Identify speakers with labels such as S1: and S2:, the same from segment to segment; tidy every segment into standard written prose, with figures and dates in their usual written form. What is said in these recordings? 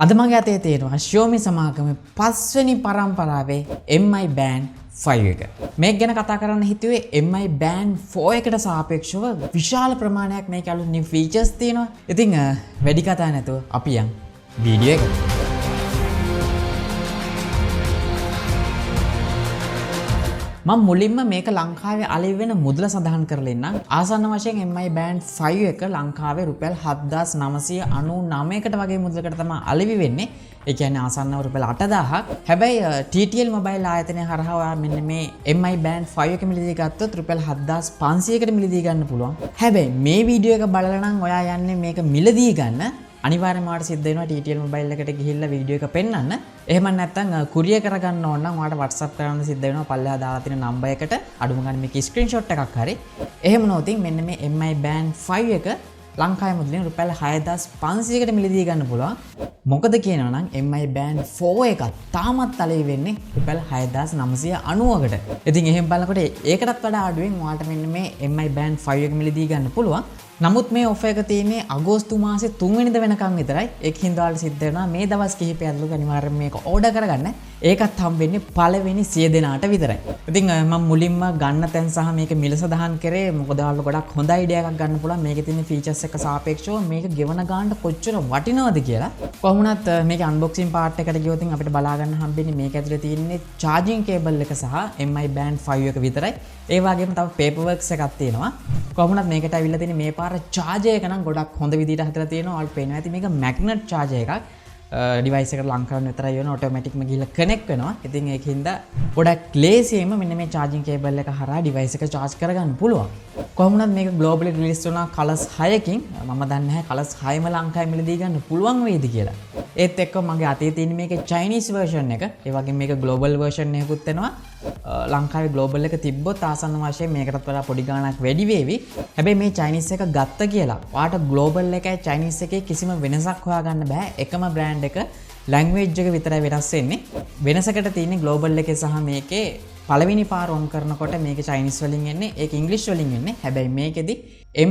S1: අද මගේ අතේ තියෙනවා Xiaomi සමාගමේ 5 වෙනි පරම්පරාවේ Mi Band 5 එක. මේක ගැන කතා කරන්න හිතුවේ Mi Band 4 එකට සාපේක්ෂව විශාල ප්‍රමාණයක් මේක අලුත් new features තියෙනවා. ඉතින් වැඩි කතා නැතුව අපි යන් වීඩියෝ එකට. මම මුලින්ම මේක ලංකාවේ අලෙවි වෙන මුදල සඳහන් කරලා ඉන්නම්. ආසන්න වශයෙන් Mi Band 5 එක ලංකාවේ රුපියල් 7999කට වගේ මුදලකට තමයි අලෙවි වෙන්නේ. ඒ කියන්නේ ආසන්නව රුපියල් 8000ක්. හැබැයි TTL මොබයිල් ආයතනය හරහා ඔයා මෙන්න මේ Mi Band 5 එක මිලදී ගත්තොත් රුපියල් 7500කට මිලදී ගන්න පුළුවන්. හැබැයි මේ වීඩියෝ එක බලලා නම් ඔයා යන්නේ මේක මිලදී ගන්න අනිවාර්යයෙන්ම ඔයාලට සිද්ධ වෙනවා TTL මොබයිල් එකට ගිහිල්ලා වීඩියෝ එක පෙන්නන්න. එහෙම නැත්නම් කුරියර් කරගන්න ඕන නම් ඔයාලට WhatsApp කරන්න සිද්ධ වෙනවා පල්ලෙහා දාලා තියෙන නම්බර් එකට අඩුම ගන්න මේක ස්ක්‍රීන්ෂොට් එකක් හරි. එහෙම නොතින් මෙන්න මේ Mi Band 5 එක ලංකාවේ මුදලින් රුපියල් 6500කට මිලදී ගන්න පුළුවන්. මොකද කියනවා නම් Mi Band 4 එක තාමත් අලෙවි වෙන්නේ රුපියල් 6990කට. ඉතින් එහෙම බලනකොට ඒකටත් වඩා අඩුවෙන් ඔයාලට මෙන්න මේ Mi Band 5 එක මිලදී ගන්න පුළුවන්. නමුත් මේ ඔෆර් එක තියෙන්නේ අගෝස්තු මාසේ 3 වෙනිදා වෙනකම් විතරයි. ඒක හින්දා ඔයාලට සිද්ධ වෙනවා මේ දවස් කිහිපය ඇතුළත අනිවාර්යයෙන් මේක ඕඩර් කරගන්න. ඒකත් හම්බෙන්නේ පළවෙනි 100 දෙනාට විතරයි. ඉතින් මම මුලින්ම ගන්න තැන් සහ මේක මිල සඳහන් කරේ මොකද ඔයාලට ගොඩක් හොඳ අයිඩියා එකක් ගන්න පුළුවන්. මේකේ තියෙන ෆීචර්ස් එක සාපේක්ෂව මේක ගෙවන ගානට කොච්චර වටිනවද කියලා. කොහොම වුණත් මේකේ අන්බොක්සින් පාර්ට් එකට ගියොත් අපිට බලා ගන්න හම්බෙන්නේ මේක ඇතුලේ තියෙන්නේ charging cable එක සහ Mi Band 5 එක විතරයි. ඒ වගේම තව paper works එකක් තියෙනවා. කොහොම වුණත් මේකට අවිල්ලා තියෙන්නේ මේ පාර charger එක නම් ගොඩක් හොඳ විදිහට හදලා තියෙනවා. ඔයාලට පේනවා ඇති මේක magnet charger එකක්. ඩිවයිස් එකට ලං කරන්න විතරයි වෙන ඔටෝමැටික්ම ගිහලා කනෙක්ට් වෙනවා. ඉතින් ඒකින්ද ගොඩක් ලේසියෙන්ම මෙන්න මේ charging cable එක හරහා ඩිවයිස් එක charge කරගන්න පුළුවන්. කොහොම වුණත් මේක globally release වුණා කලර්ස් 6කින්. මම දන්නේ නැහැ කලර්ස් 6ම ලංකාවේ මිලදී ගන්න පුළුවන් වේද කියලා. ඒත් එක්ක මගේ අතේ තියෙන මේකේ Chinese version එක. ඒ වගේම මේක global version එකකුත් වෙනවා. ලංකාවේ global එක තිබ්බොත් ආසන්න වශයෙන් මේකටත් වඩා පොඩි ගාණක් වැඩි වේවි. හැබැයි මේ Chinese එක ගත්ත කියලා ඔයාට global එකයි Chinese එකේ කිසිම වෙනසක් හොයාගන්න බෑ. එකම brand එක language එක විතරයි වෙනස් වෙන්නේ. වෙනසකට තියෙන්නේ global එකේ සහ මේකේ පළවෙනි පාර on කරනකොට මේකේ Chinese වලින් එන්නේ ඒක English වලින් එන්නේ. හැබැයි මේකෙදි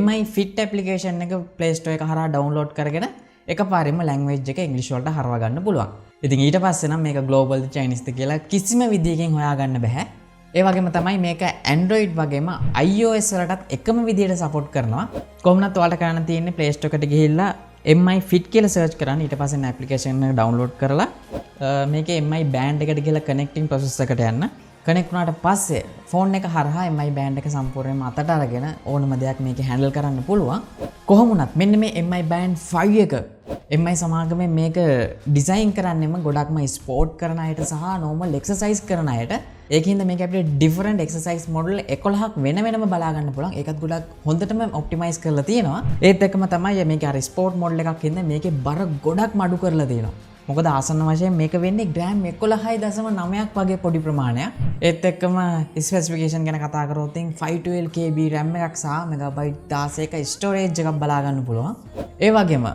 S1: Mi Fit application එක Play Store එක හරහා download කරගෙන එකපාරෙම language එක English වලට හරවා ගන්න පුළුවන්. ඉතින් ඊට පස්සේ නම් මේක global ද Chinese ද කියලා කිසිම විදියකින් හොයාගන්න බෑ. ඒ වගේම තමයි මේක Android වගේම iOS වලටත් එකම විදියට support කරනවා. කොහොමවත් ඔයාලට කරන්න තියෙන්නේ Play Store එකට ගිහිල්ලා Mi Fit කියලා search කරන්න. ඊට පස්සේ application එක download කරලා මේකේ Mi Band එකට ගිහිල්ලා connecting process එකට යන්න. කනෙක්ට් වුණාට පස්සේ ෆෝන් එක හරහා Mi Band එක සම්පූර්ණයෙන්ම අතට අරගෙන ඕනම දෙයක් මේකේ හැන්ඩල් කරන්න පුළුවන්. කොහොම වුණත් මෙන්න මේ Mi Band 5 එක Mi සමාගමේ මේක ඩිසයින් කරන්නෙම ගොඩක්ම ස්පෝර්ට් කරන අයට සහ normal exercise කරන අයට. ඒකින්ද මේක අපිට different exercise model 11ක් වෙන වෙනම බලා ගන්න පුළුවන්. ඒකත් ගොඩක් හොඳටම optimize කරලා තියෙනවා. ඒත් එක්කම තමයි මේක අර ස්පෝර්ට් model එකක් ඉඳන් මේකේ බර ගොඩක් මඩු කරලා තියෙනවා. මොකද ආසන්න වශයෙන් මේක වෙන්නේ ග්‍රෑම් 11.9ක් වගේ පොඩි ප්‍රමාණයක්. ඒත් එක්කම ස්පෙસિෆිකේෂන් ගැන කතා කරොත් 512KB RAM එකක් සහ මෙගාබයිට් 16ක ස්ටෝරේජ් එකක් බලා ගන්න පුළුවන්. ඒ වගේම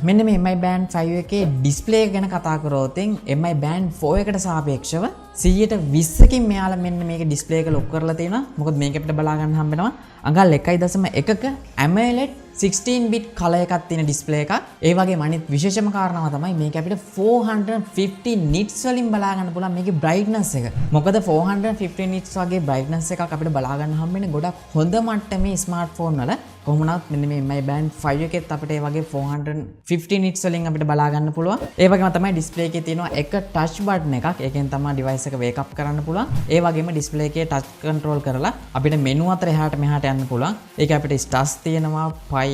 S1: මෙන්න මේ Mi Band 5 එකේ ඩිස්ප්ලේ එක ගැන කතා කරොත් Mi Band 4 එකට සාපේක්ෂව 120කින් මෙයාලා මෙන්න මේක ඩිස්ප්ලේ එක ලොක් කරලා තියෙනවා. මොකද මේක අපිට බලා ගන්න හම්බ වෙනවා අඟල් 1.1ක AMOLED 16 bit color එකක් තියෙන ඩිස්ප්ලේ එකක්. ඒ වගේම අනිත් විශේෂම කාරණාව තමයි මේක අපිට 450 nits වලින් බලා ගන්න පුළුවන් මේකේ brightness එක. මොකද 450 nits වගේ brightness එකක් අපිට බලා ගන්න හම්බෙන්නේ ගොඩක් හොඳ මට්ටමේ ස්මාර්ට්ෆෝන් වල. කොහොමවත් මෙන්න මේ Mi Band 5 එකෙත් අපිට ඒ වගේ 450 nits වලින් අපිට බලා ගන්න පුළුවන්. ඒ වගේම තමයි ඩිස්ප්ලේ එකේ තියෙනවා එක touch button එකක්. ඒකෙන් තමයි device එක wake up කරන්න පුළුවන්. ඒ වගේම ඩිස්ප්ලේ එකේ touch control කරලා අපිට menu අතර එහාට මෙහාට යන්න පුළුවන්. ඒක අපිට stars තියෙනවා pay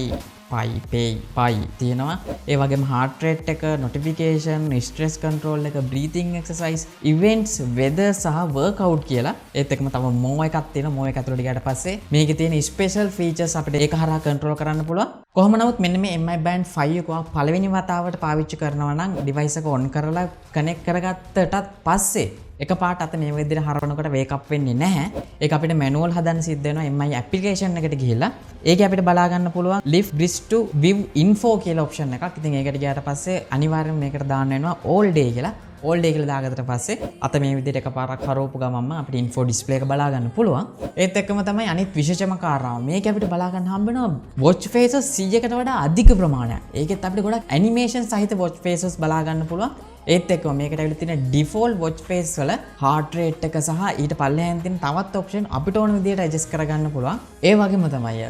S1: තියෙනවා. ඒ වගේම heart rate එක, notification, stress control එක, breathing exercise, events, weather සහ workout කියලා. ඒත් එක්කම තව mo එකක් තියෙනවා. mo එක ඇතුළට ගියාට පස්සේ මේකේ තියෙන special features අපිට ඒක හරහා control කරන්න පුළුවන්. කොහොම නමුත් මෙන්න මේ Mi Band 5 එක පළවෙනි වතාවට පාවිච්චි කරනවා නම් device එක on කරලා connect කරගත්තටත් පස්සේ එකපාරට අත මේ විදිහට හරවනකොට wake up වෙන්නේ නැහැ. ඒක අපිට manual හදන්න සිද්ධ වෙනවා Mi application එකට ගිහිල්ලා. ඒකේ අපිට බලා ගන්න පුළුවන් lift bridge to view info කියලා option එකක්. ඉතින් ඒකට ගියාට පස්සේ අනිවාර්යයෙන්ම මේකට දාන්න වෙනවා all day කියලා. all day කියලා දාගත්තට පස්සේ අත මේ විදිහට එකපාරක් හරවපු ගමන්ම අපිට info display එක බලා ගන්න පුළුවන්. ඒත් එක්කම තමයි අනිත් විශේෂම කාරණාව. මේක අපිට බලා ගන්න හම්බ වෙනවා watch faces 100කට වඩා අධික ප්‍රමාණයක්. ඒකෙත් අපිට ගොඩක් animation සහිත watch faces බලා ගන්න පුළුවන්. ඒත් එක්කම මේකට ඇවිල්ලා තියෙන default watch face වල heart rate එක සහ ඊට පල්ලෙහාන් තියෙන තවත් option අපිට ඕන විදිහට adjust කරගන්න පුළුවන්. ඒ වගේම තමයි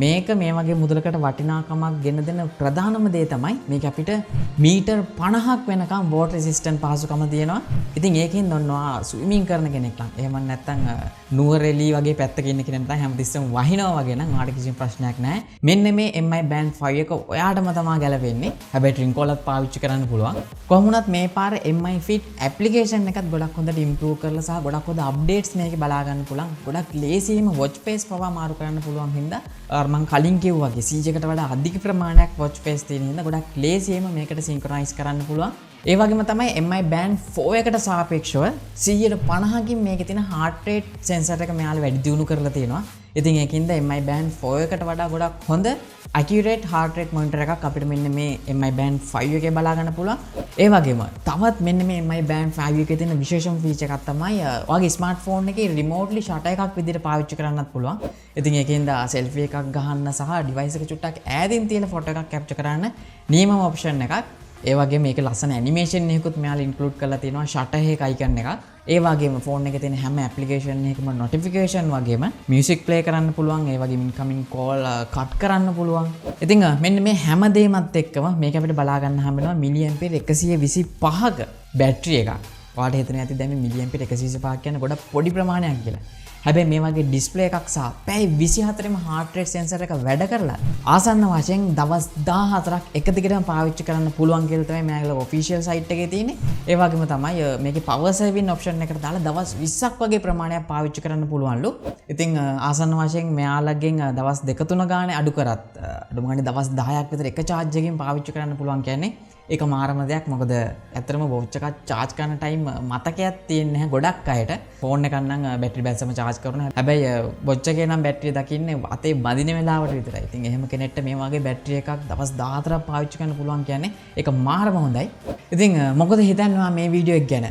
S1: මේක මේ වගේ මුදලකට වටිනාකමක් ගෙන දෙන ප්‍රධානම දේ තමයි මේක අපිට මීටර් 50ක් වෙනකම් water resistant පහසුකම තියෙනවා. ඉතින් ඒකෙන් ඔන්නවා ස්විමින් කරන කෙනෙක් නම් එහෙම නැත්නම් නුවරඑළිය වගේ පැත්තක ඉන්න කෙනෙක් නම් හැමතිස්සෙම වහිනවා වගේ නම් ඔයාලට කිසිම ප්‍රශ්නයක් නැහැ. මෙන්න මේ Mi Band 5 එක ඔයාටම තමයි ගැලපෙන්නේ. හැබැයි ට්‍රින්කෝලත් පාවිච්චි කරන්න පුළුවන්. කොහොම වුණත් මේ පාර Mi Fit application එකත් ගොඩක් හොඳට improve කරලා සහ ගොඩක් හොඳ updates මේකේ බලා ගන්න පුළුවන්. ගොඩක් ලේසියෙම watch face පවා මාරු කරන්න පුළුවන් හින්දා මම කලින් කිව්වා වගේ 100කට වඩා අධික ප්‍රමාණයක් watch face තියෙන හින්දා ගොඩක් ලේසියෙම මේකට synchronize කරන්න පුළුවන්. ඒ වගේම තමයි Mi Band 4 එකට සාපේක්ෂව 150කින් මේකේ තියෙන heart rate sensor එක මෙයාලා වැඩි දියුණු කරලා තියෙනවා. ඉතින් ඒකින්ද Mi Band 4 එකට වඩා ගොඩක් හොඳ accurate heart rate monitor එකක් අපිට මෙන්න මේ Mi Band 5 එකේ බලා ගන්න පුළුවන්. ඒ වගේම තවත් මෙන්න මේ Mi Band 5 එකේ තියෙන විශේෂම feature එකක් තමයි ඔයාගේ smartphone එකේ remotely shutter එකක් විදිහට පාවිච්චි කරන්නත් පුළුවන්. ඉතින් ඒකෙන්ද selfie එකක් ගහන්න සහ device එක චුට්ටක් ඈතින් තියලා photo එකක් capture කරන්න නියමම option එකක්. ඒ වගේම මේක ලස්සන animation එකකුත් මෙයාලා include කරලා තියෙනවා shutter එක icon එකක්. ඒ වගේම phone එකේ තියෙන හැම application එකකම notification වගේම music play කරන්න පුළුවන්. ඒ වගේම incoming call cut කරන්න පුළුවන්. ඉතින් මෙන්න මේ හැම දෙයක්මත් එක්කම මේක අපිට බලා ගන්න හම්බ වෙනවා milliampere 125ක battery එකක්. ඔයාලට හිතෙන්නේ නැති දැන් මේ milliampere 125ක් කියන්නේ ගොඩක් පොඩි ප්‍රමාණයක් කියලා. හැබැයි මේ වගේ ඩිස්ප්ලේ එකක් සහ පැය 24ෙම heart rate sensor එක වැඩ කරලා ආසන්න වශයෙන් දවස් 14ක් එක දිගටම පාවිච්චි කරන්න පුළුවන් කියලා තමයි මෙයාගේ official site එකේ තියෙන්නේ. ඒ වගේම තමයි මේකේ power saving option එකට දාලා දවස් 20ක් වගේ ප්‍රමාණයක් පාවිච්චි කරන්න පුළුවන්ලු. ඉතින් ආසන්න වශයෙන් මෙයාලගෙන් දවස් 2-3 ගානේ අඩු කරත් අඩුම ගානේ දවස් 10ක් විතර එක charge එකකින් පාවිච්චි කරන්න පුළුවන් කියන්නේ ඒක මාරම දෙයක්. මොකද ඇත්තටම watch එකක් charge කරන time මතකයක් තියෙන්නේ නැහැ ගොඩක් අයට. phone එකක් නම් battery බැලසම charge කරනවා. හැබැයි watch එකේ නම් battery දකින්නේ අතේ බදින වෙලාවට විතරයි. ඉතින් එහෙම කෙනෙක්ට මේ වගේ battery එකක් දවස් 14ක් පාවිච්චි කරන්න පුළුවන් කියන්නේ ඒක මාරම හොඳයි. ඉතින් මොකද හිතන්නේ මේ වීඩියෝ එක ගැන?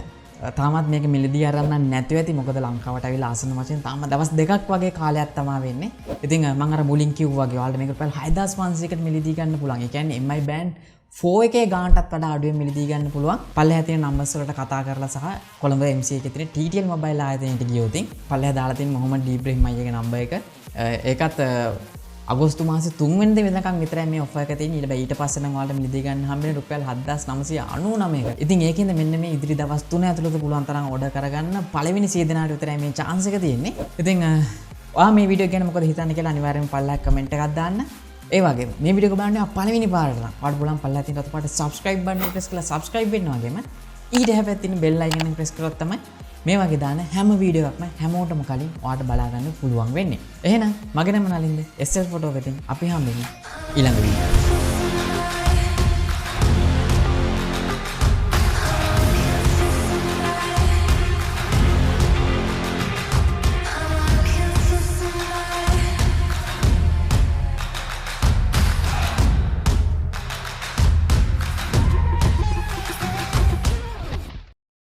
S1: තාමත් මේක මිලදී අරන් නැතුව ඇති. මොකද ලංකාවට අවිලා ආසන වශයෙන් තාම දවස් 2ක් වගේ කාලයක් තමයි වෙන්නේ. ඉතින් මම අර මුලින් කිව්වා වගේ ඔයාලට මේක රුපියල් 6500කට මිලදී ගන්න පුළුවන්. ඒ කියන්නේ Mi Band 4 එකේ ගානටත් වඩා අඩුවෙන් මිලදී ගන්න පුළුවන්. පල්ලෙහා තියෙන නම්බර්ස් වලට කතා කරලා සහ කොළඹ MC එකේ තියෙන TTL මොබයිල් ආයතනයට ගියොත් පල්ලෙහා දාලා තියෙන මොහමඩ් ඉබ්‍රහීම් අයියාගේ නම්බර් එක. ඒකත් අගෝස්තු මාසේ 3 වෙනිදා වෙනකම් විතරයි මේ ඔෆර් එක තියෙන්නේ. ඊට පස්සේ නම් ඔයාලට මිලදී ගන්න හම්බෙන්නේ රුපියල් 7999ක. ඉතින් ඒකෙන්ද මෙන්න මේ ඉදිරි දවස් 3 ඇතුළත පුළුවන් තරම් ඕඩර් කරගන්න පළවෙනි සීදනාට විතරයි මේ chance එක තියෙන්නේ. ඉතින් ඔයා මේ වීඩියෝ ගැන මොකද හිතන්නේ කියලා අනිවාර්යෙන්ම පල්ලෙහා කමෙන්ට් එකක් දාන්න. ඒ වගේම මේ වීඩියෝ එක බලන්න පළවෙනි පාරට නම් ඔයාලට බලන්න පල්ලෙහා තියෙන රතු පාට subscribe button එක press කරලා subscribe වෙන්න වගේම ඊට හැපැත්තේ තියෙන bell icon එක press කරොත් තමයි මේ වගේ දාන හැම වීඩියෝ එකක්ම හැමෝටම කලින් ඔයාලට බලා ගන්න පුළුවන් වෙන්නේ. එහෙනම් මගේ නම නලින්ද SL photo වෙතින් අපි හම්බෙමු ඊළඟ වීඩියෝ.